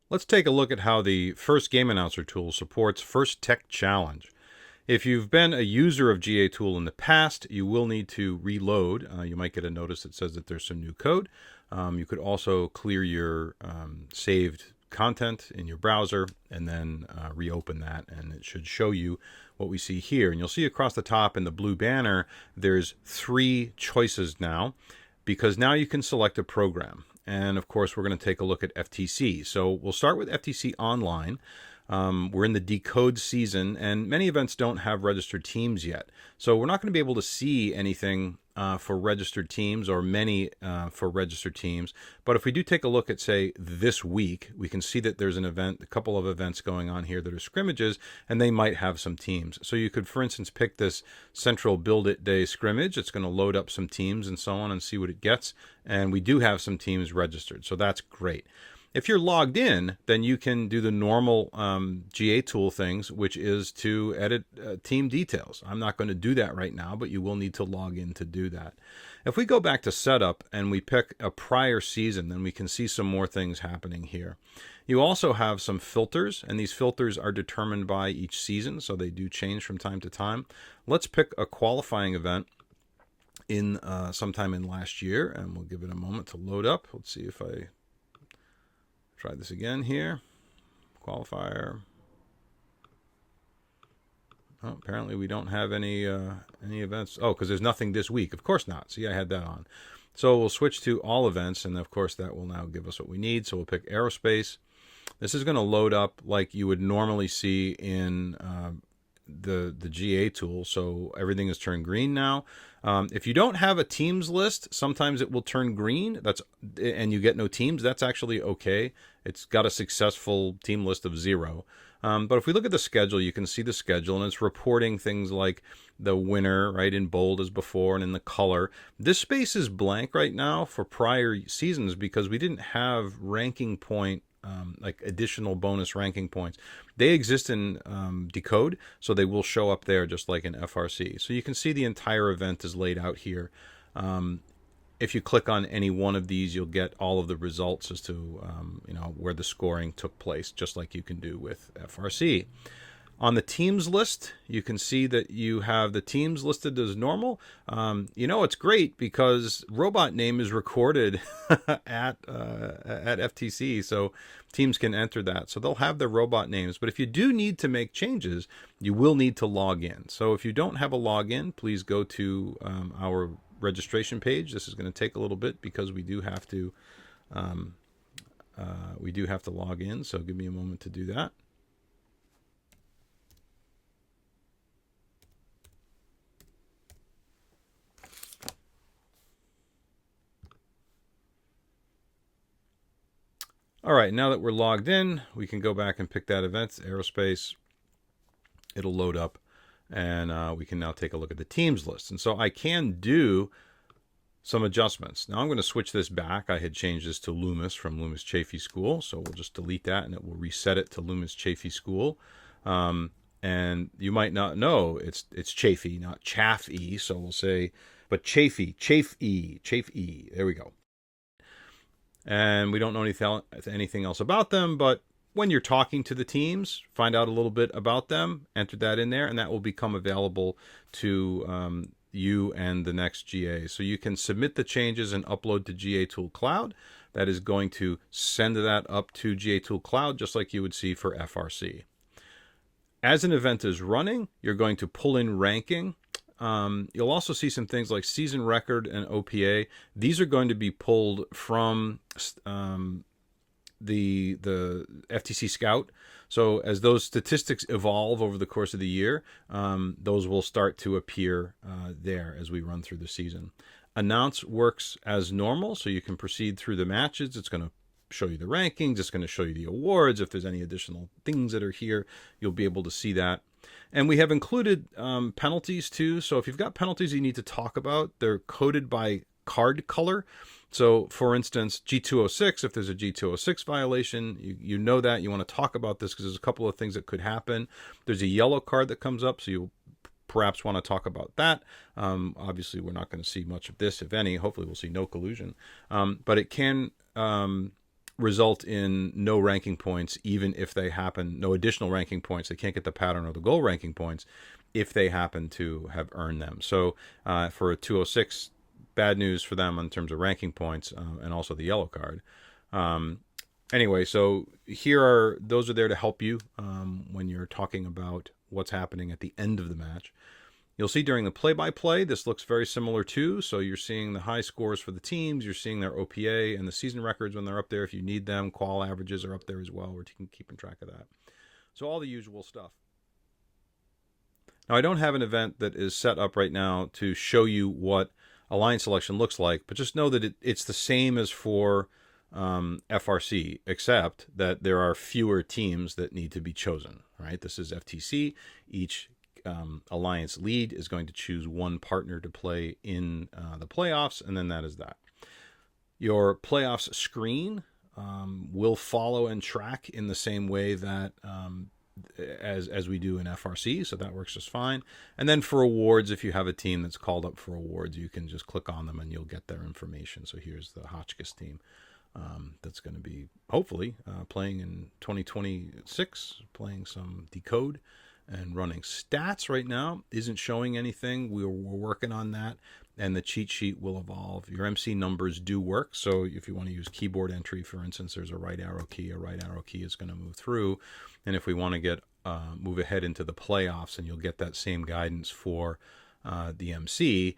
Let's take a look at how the First Game Announcer tool supports First Tech Challenge. If you've been a user of GA Tool in the past, you will need to reload. You might get a notice that says that there's some new code. You could also clear your saved content in your browser and then reopen that, and it should show you what we see here. And you'll see across the top in the blue banner, there's 3 choices now, because now you can select a program. And of course, we're going to take a look at FTC. So we'll start with FTC Online. We're in the DECODE season, and many events don't have registered teams yet. So we're not going to be able to see anything for registered teams, or many for registered teams. But if we do take a look at, say, this week, we can see that there's a couple of events going on here that are scrimmages, and they might have some teams. So you could, for instance, pick this Central Build It Day scrimmage. It's going to load up some teams and so on and see what it gets. And we do have some teams registered, so that's great. If you're logged in, then you can do the normal GA tool things, which is to edit team details. I'm not going to do that right now, but you will need to log in to do that. If we go back to setup and we pick a prior season, then we can see some more things happening here. You also have some filters, and these filters are determined by each season, so they do change from time to time. Let's pick a qualifying event in sometime in last year, and we'll give it a moment to load up. Let's see if I try this again here. Qualifier. Oh, apparently we don't have any events. Oh, because there's nothing this week. Of course not. See, I had that on. So we'll switch to all events, and of course that will now give us what we need. So we'll pick aerospace. This is going to load up like you would normally see in the GA tool. So everything is turned green now. If you don't have a teams list, sometimes it will turn green. And you get no teams. That's actually okay. It's got a successful team list of 0. But if we look at the schedule, you can see the schedule, and it's reporting things like the winner, right, in bold as before, and in the color. This space is blank right now for prior seasons because we didn't have ranking point, like additional bonus ranking points. They exist in DECODE, so they will show up there just like in FRC. So you can see the entire event is laid out here. If you click on any one of these, you'll get all of the results as to where the scoring took place, just like you can do with FRC. On the teams list, you can see that you have the teams listed as normal. It's great because robot name is recorded at FTC, so teams can enter that. So they'll have their robot names. But if you do need to make changes, you will need to log in. So if you don't have a login, please go to our registration page. This is going to take a little bit because we do have to log in. So give me a moment to do that. All right, now that we're logged in, we can go back and pick that event, aerospace. It'll load up, and we can now take a look at the teams list. And so I can do some adjustments. Now I'm going to switch this back. I had changed this to Loomis from Loomis Chaffee School, so we'll just delete that, and it will reset it to Loomis Chaffee School. And you might not know it's Chaffee, not Chaffee, so we'll say, but Chaffee. There we go. And we don't know anything else about them, but when you're talking to the teams, find out a little bit about them, enter that in there, and that will become available to you and the next GA. So you can submit the changes and upload to GA Tool Cloud. That is going to send that up to GA Tool Cloud, just like you would see for FRC. As an event is running, you're going to pull in ranking. You'll also see some things like season record and OPA. These are going to be pulled from the FTC Scout. So as those statistics evolve over the course of the year, those will start to appear there as we run through the season. Announce works as normal, so you can proceed through the matches. It's going to show you the rankings. It's going to show you the awards. If there's any additional things that are here, you'll be able to see that. And we have included penalties too. So if you've got penalties you need to talk about, they're coded by card color. So for instance, G206, if there's a G206 violation, you know that. You want to talk about this because there's a couple of things that could happen. There's a yellow card that comes up, so you'll perhaps want to talk about that. Obviously, we're not going to see much of this, if any. Hopefully, we'll see no collusion. But it can result in no ranking points, even if they happen, no additional ranking points. They can't get the pattern or the goal ranking points if they happen to have earned them. So for a 206, bad news for them in terms of ranking points and also the yellow card. Anyway, so those are there to help you when you're talking about what's happening at the end of the match. You'll see during the play-by-play, this looks very similar too. So you're seeing the high scores for the teams, you're seeing their OPA and the season records when they're up there. If you need them, qual averages are up there as well. We're keeping track of that. So all the usual stuff. Now, I don't have an event that is set up right now to show you what alliance selection looks like, but just know that it's the same as for FRC, except that there are fewer teams that need to be chosen, right? This is FTC. Each alliance lead is going to choose one partner to play in the playoffs, and then that is that. Your playoffs screen will follow and track in the same way that as we do in FRC, so that works just fine. And then for awards, if you have a team that's called up for awards, you can just click on them and you'll get their information. So here's the Hotchkiss team that's going to be hopefully playing in 2026, playing some DECODE and running stats right now. Isn't showing anything. We're working on that, and the cheat sheet will evolve. Your MC numbers do work, so if you want to use keyboard entry, for instance, there's a right arrow key. A right arrow key is going to move through, and if we want to get move ahead into the playoffs, and you'll get that same guidance for the MC.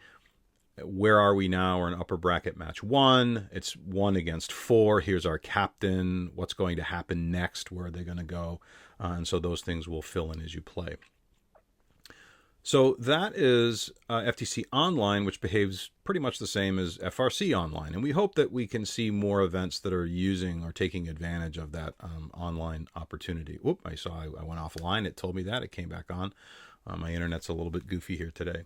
Where are we now? We're in upper bracket match 1. It's 1 against 4. Here's our captain. What's going to happen next? Where are they going to go? And so those things will fill in as you play. So that is FTC Online, which behaves pretty much the same as FRC Online. And we hope that we can see more events that are using or taking advantage of that online opportunity. Whoop, I went offline. It told me that. It came back on. My internet's a little bit goofy here today.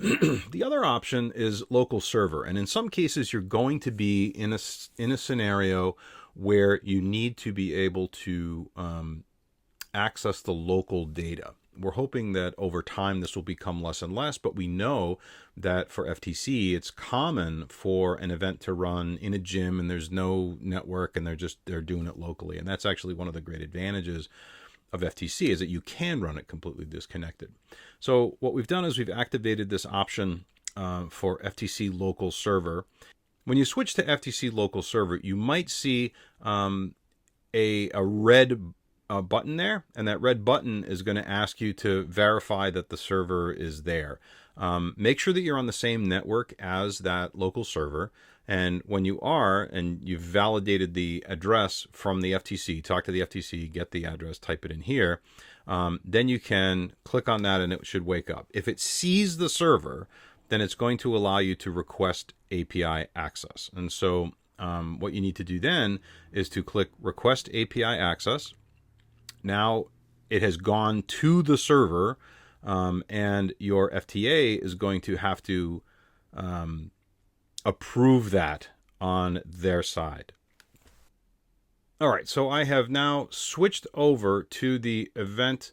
The other option is local server. And in some cases, you're going to be in a scenario where you need to be able to access the local data. We're hoping that over time this will become less and less, but we know that for FTC, it's common for an event to run in a gym and there's no network and they're doing it locally. And that's actually one of the great advantages of FTC is that you can run it completely disconnected. So what we've done is we've activated this option for FTC local server. When you switch to FTC local server, you might see a red button there, and that red button is going to ask you to verify that the server is there. Make sure that you're on the same network as that local server. And when you are, and you've validated the address from the FTC, talk to the FTC, get the address, type it in here, then you can click on that and it should wake up. If it sees the server, then it's going to allow you to request API access. And so what you need to do then is to click Request API Access. Now it has gone to the server, and your FTA is going to have to approve that on their side. All right, so I have now switched over to the event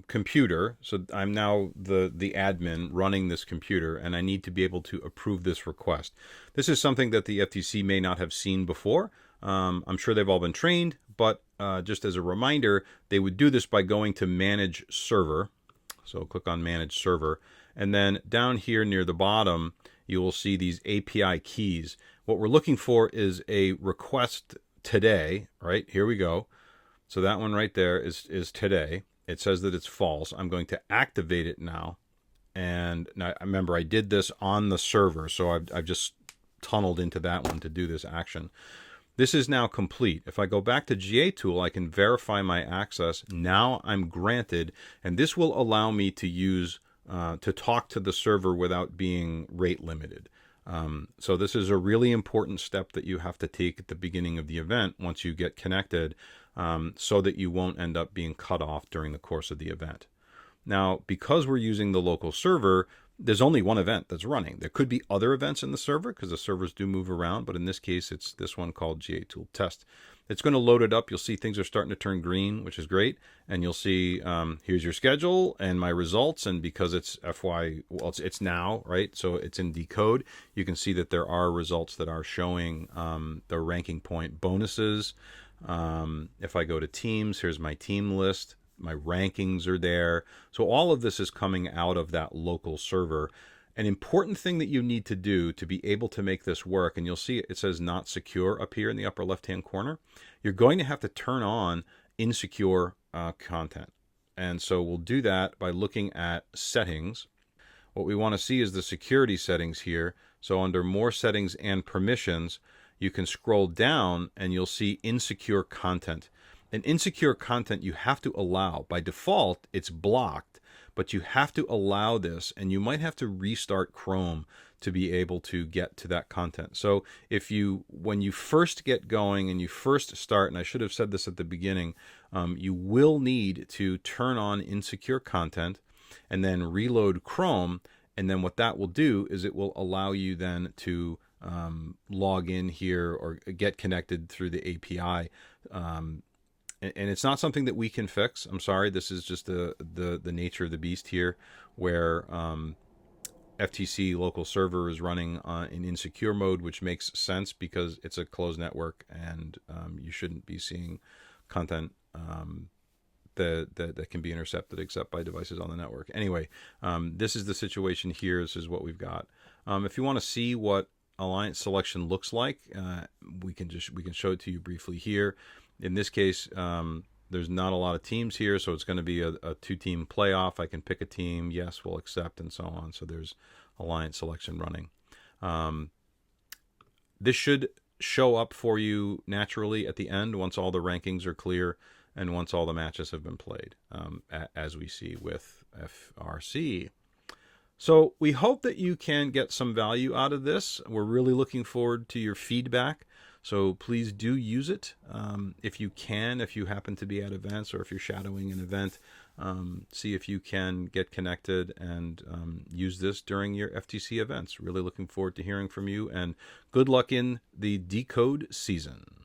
computer. So I'm now the admin running this computer, and I need to be able to approve this request. This is something that the FTC may not have seen before. I'm sure they've all been trained, but just as a reminder, they would do this by going to Manage Server. So click on Manage Server, and then down here near the bottom, you will see these API keys. What we're looking for is a request today, right? Here we go. So that one right there is today. It says that it's false. I'm going to activate it now. And now, remember, I did this on the server, so I've just tunneled into that one to do this action. This is now complete. If I go back to GA Tool, I can verify my access. Now I'm granted, and this will allow me to use to talk to the server without being rate limited. So this is a really important step that you have to take at the beginning of the event once you get connected, so that you won't end up being cut off during the course of the event. Now, because we're using the local server, there's only one event that's running. There could be other events in the server because the servers do move around, but in this case, it's this one called GA Tool Test. It's going to load it up. You'll see things are starting to turn green, which is great. And you'll see here's your schedule and my results. And because it's it's now, right? So it's in DECODE. You can see that there are results that are showing the ranking point bonuses. If I go to teams, here's my team list. My rankings are there. So all of this is coming out of that local server. An important thing that you need to do to be able to make this work, and you'll see it says not secure up here in the upper left-hand corner, you're going to have to turn on insecure content. And so we'll do that by looking at settings. What we want to see is the security settings here. So under more settings and permissions, you can scroll down and you'll see insecure content. And insecure content you have to allow. By default, it's blocked, but you have to allow this, and you might have to restart Chrome to be able to get to that content. So when you first get going and you first start, and I should have said this at the beginning, you will need to turn on insecure content and then reload Chrome. And then what that will do is it will allow you then to log in here or get connected through the API. And it's not something that we can fix. I'm sorry. This is just the nature of the beast here, where FTC local server is running in insecure mode, which makes sense because it's a closed network, and you shouldn't be seeing content that can be intercepted except by devices on the network. Anyway, this is the situation here. This is what we've got. If you want to see what alliance selection looks like, we can show it to you briefly here. In this case, there's not a lot of teams here, so it's going to be a two-team playoff. I can pick a team, yes, we'll accept, and so on. So there's alliance selection running. This should show up for you naturally at the end once all the rankings are clear and once all the matches have been played, as we see with FRC. So we hope that you can get some value out of this. We're really looking forward to your feedback. So please do use it if you can, if you happen to be at events or if you're shadowing an event. See if you can get connected and use this during your FTC events. Really looking forward to hearing from you, and good luck in the DECODE season.